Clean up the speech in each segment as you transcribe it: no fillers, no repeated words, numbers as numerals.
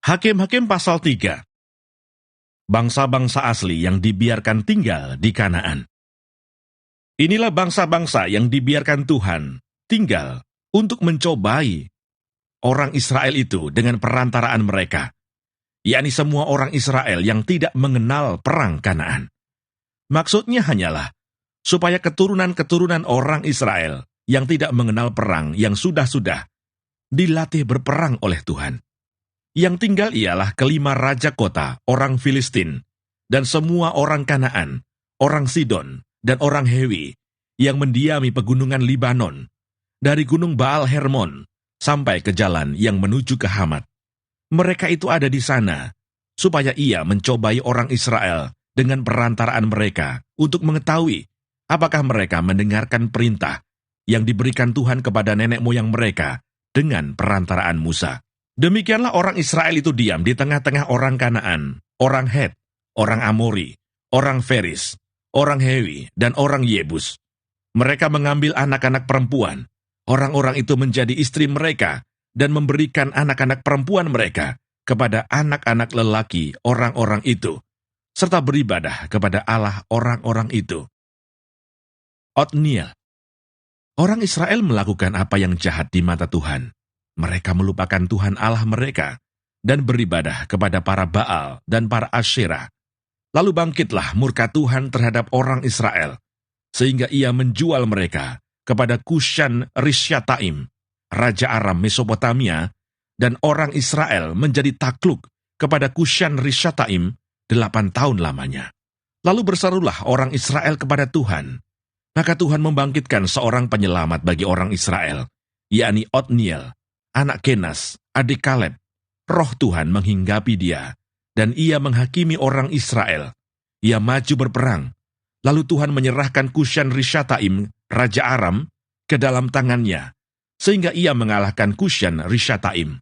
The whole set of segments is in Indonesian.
Hakim-Hakim pasal 3. Bangsa-bangsa asli yang dibiarkan tinggal di Kanaan. Inilah bangsa-bangsa yang dibiarkan Tuhan tinggal untuk mencobai orang Israel itu dengan perantaraan mereka, yakni semua orang Israel yang tidak mengenal perang Kanaan. Maksudnya hanyalah supaya keturunan-keturunan orang Israel yang tidak mengenal perang yang sudah-sudah dilatih berperang oleh Tuhan. Yang tinggal ialah kelima raja kota, orang Filistin, dan semua orang Kanaan, orang Sidon, dan orang Hewi, yang mendiami pegunungan Libanon, dari gunung Baal Hermon, sampai ke jalan yang menuju ke Hamat. Mereka itu ada di sana, supaya ia mencobai orang Israel dengan perantaraan mereka, untuk mengetahui apakah mereka mendengarkan perintah yang diberikan Tuhan kepada nenek moyang mereka dengan perantaraan Musa. Demikianlah orang Israel itu diam di tengah-tengah orang Kanaan, orang Het, orang Amori, orang Feris, orang Hewi, dan orang Yebus. Mereka mengambil anak-anak perempuan. Orang-orang itu menjadi istri mereka dan memberikan anak-anak perempuan mereka kepada anak-anak lelaki orang-orang itu, serta beribadah kepada Allah orang-orang itu. Otniel. Orang Israel melakukan apa yang jahat di mata Tuhan. Mereka melupakan Tuhan Allah mereka dan beribadah kepada para Baal dan para Asyerah. Lalu bangkitlah murka Tuhan terhadap orang Israel, sehingga ia menjual mereka kepada Kushan Rishyataim, Raja Aram Mesopotamia, dan orang Israel menjadi takluk kepada Kushan Rishyataim 8 tahun lamanya. Lalu berserulah orang Israel kepada Tuhan. Maka Tuhan membangkitkan seorang penyelamat bagi orang Israel, yakni Otniel, anak Kenas, adik Kaleb. Roh Tuhan menghinggapi dia, dan ia menghakimi orang Israel. Ia maju berperang. Lalu Tuhan menyerahkan Kushan Rishyataim, Raja Aram, ke dalam tangannya, sehingga ia mengalahkan Kushan Rishyataim.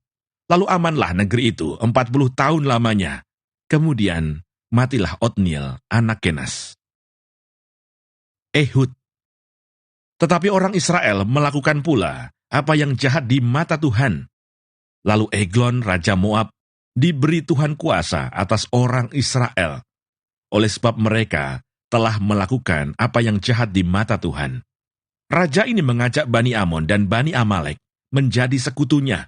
Lalu amanlah negeri itu 40 tahun lamanya. Kemudian matilah Otniel, anak Kenas. Ehud. Tetapi orang Israel melakukan pula apa yang jahat di mata Tuhan. Lalu Eglon, Raja Moab, diberi Tuhan kuasa atas orang Israel, oleh sebab mereka telah melakukan apa yang jahat di mata Tuhan. Raja ini mengajak Bani Amon dan Bani Amalek menjadi sekutunya.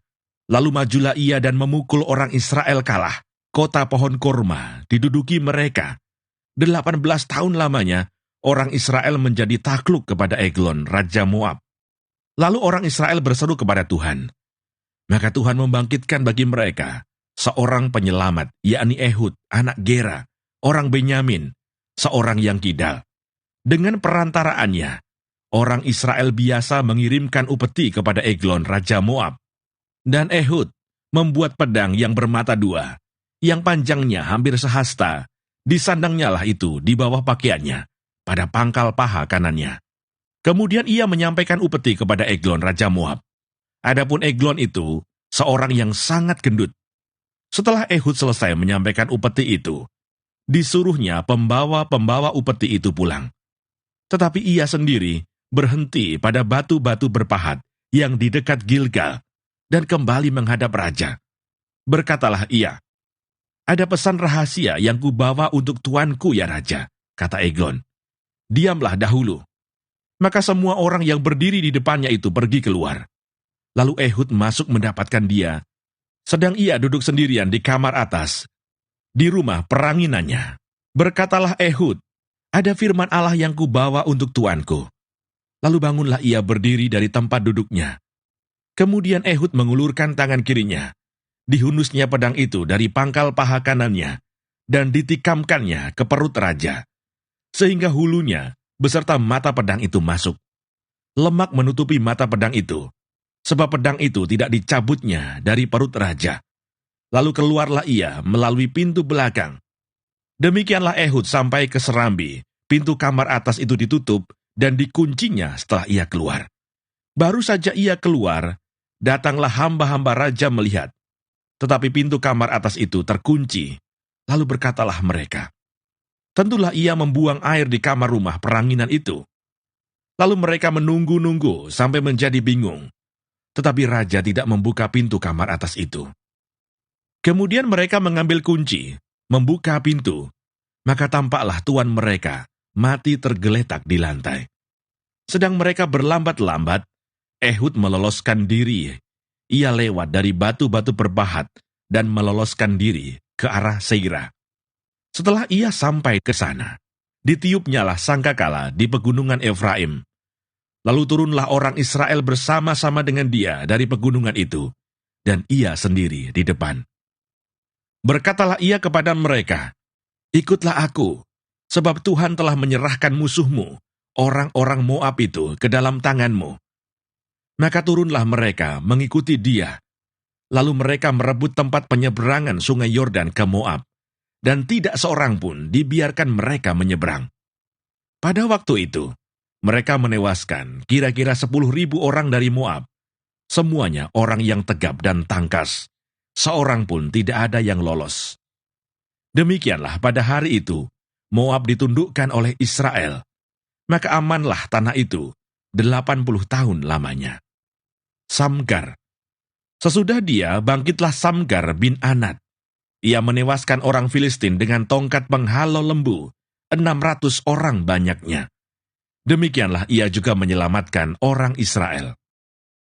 Lalu majulah ia dan memukul orang Israel kalah. Kota pohon korma diduduki mereka. 18 tahun lamanya, orang Israel menjadi takluk kepada Eglon, Raja Moab. Lalu orang Israel berseru kepada Tuhan. Maka Tuhan membangkitkan bagi mereka seorang penyelamat, yakni Ehud, anak Gera, orang Benyamin, seorang yang kidal. Dengan perantaraannya, orang Israel biasa mengirimkan upeti kepada Eglon, Raja Moab. Dan Ehud membuat pedang yang bermata dua, yang panjangnya hampir sehasta, disandangnya lah itu di bawah pakaiannya, pada pangkal paha kanannya. Kemudian ia menyampaikan upeti kepada Eglon, Raja Moab. Adapun Eglon itu seorang yang sangat gendut. Setelah Ehud selesai menyampaikan upeti itu, disuruhnya pembawa-pembawa upeti itu pulang. Tetapi ia sendiri berhenti pada batu-batu berpahat yang di dekat Gilgal dan kembali menghadap raja. Berkatalah ia, "Ada pesan rahasia yang kubawa untuk tuanku ya raja," kata Eglon. "Diamlah dahulu." Maka semua orang yang berdiri di depannya itu pergi keluar. Lalu Ehud masuk mendapatkan dia, sedang ia duduk sendirian di kamar atas, di rumah peranginannya. Berkatalah Ehud, "Ada firman Allah yang kubawa untuk tuanku." Lalu bangunlah ia berdiri dari tempat duduknya. Kemudian Ehud mengulurkan tangan kirinya. Dihunusnya pedang itu dari pangkal paha kanannya, dan ditikamkannya ke perut raja, sehingga hulunya beserta mata pedang itu masuk. Lemak menutupi mata pedang itu, sebab pedang itu tidak dicabutnya dari perut raja. Lalu keluarlah ia melalui pintu belakang. Demikianlah Ehud sampai ke serambi. Pintu kamar atas itu ditutup dan dikuncinya setelah ia keluar. Baru saja ia keluar, datanglah hamba-hamba raja melihat. Tetapi pintu kamar atas itu terkunci. Lalu berkatalah mereka, "Tentulah ia membuang air di kamar rumah peranginan itu." Lalu mereka menunggu-nunggu sampai menjadi bingung. Tetapi raja tidak membuka pintu kamar atas itu. Kemudian mereka mengambil kunci, membuka pintu, maka tampaklah tuan mereka mati tergeletak di lantai. Sedang mereka berlambat-lambat, Ehud meloloskan diri. Ia lewat dari batu-batu berbahat dan meloloskan diri ke arah Seira. Setelah ia sampai ke sana, ditiupnyalah sangkakala di pegunungan Efraim. Lalu turunlah orang Israel bersama-sama dengan dia dari pegunungan itu, dan ia sendiri di depan. Berkatalah ia kepada mereka, "Ikutlah aku, sebab Tuhan telah menyerahkan musuhmu, orang-orang Moab itu, ke dalam tanganmu." Maka turunlah mereka mengikuti dia. Lalu mereka merebut tempat penyeberangan sungai Yordan ke Moab, dan tidak seorang pun dibiarkan mereka menyeberang. Pada waktu itu, mereka menewaskan kira-kira 10.000 orang dari Moab. Semuanya orang yang tegap dan tangkas. Seorang pun tidak ada yang lolos. Demikianlah pada hari itu, Moab ditundukkan oleh Israel. Maka amanlah tanah itu 80 tahun lamanya. Samgar. Sesudah dia, bangkitlah Samgar bin Anat. Ia menewaskan orang Filistin dengan tongkat penghalau lembu, 600 orang banyaknya. Demikianlah ia juga menyelamatkan orang Israel.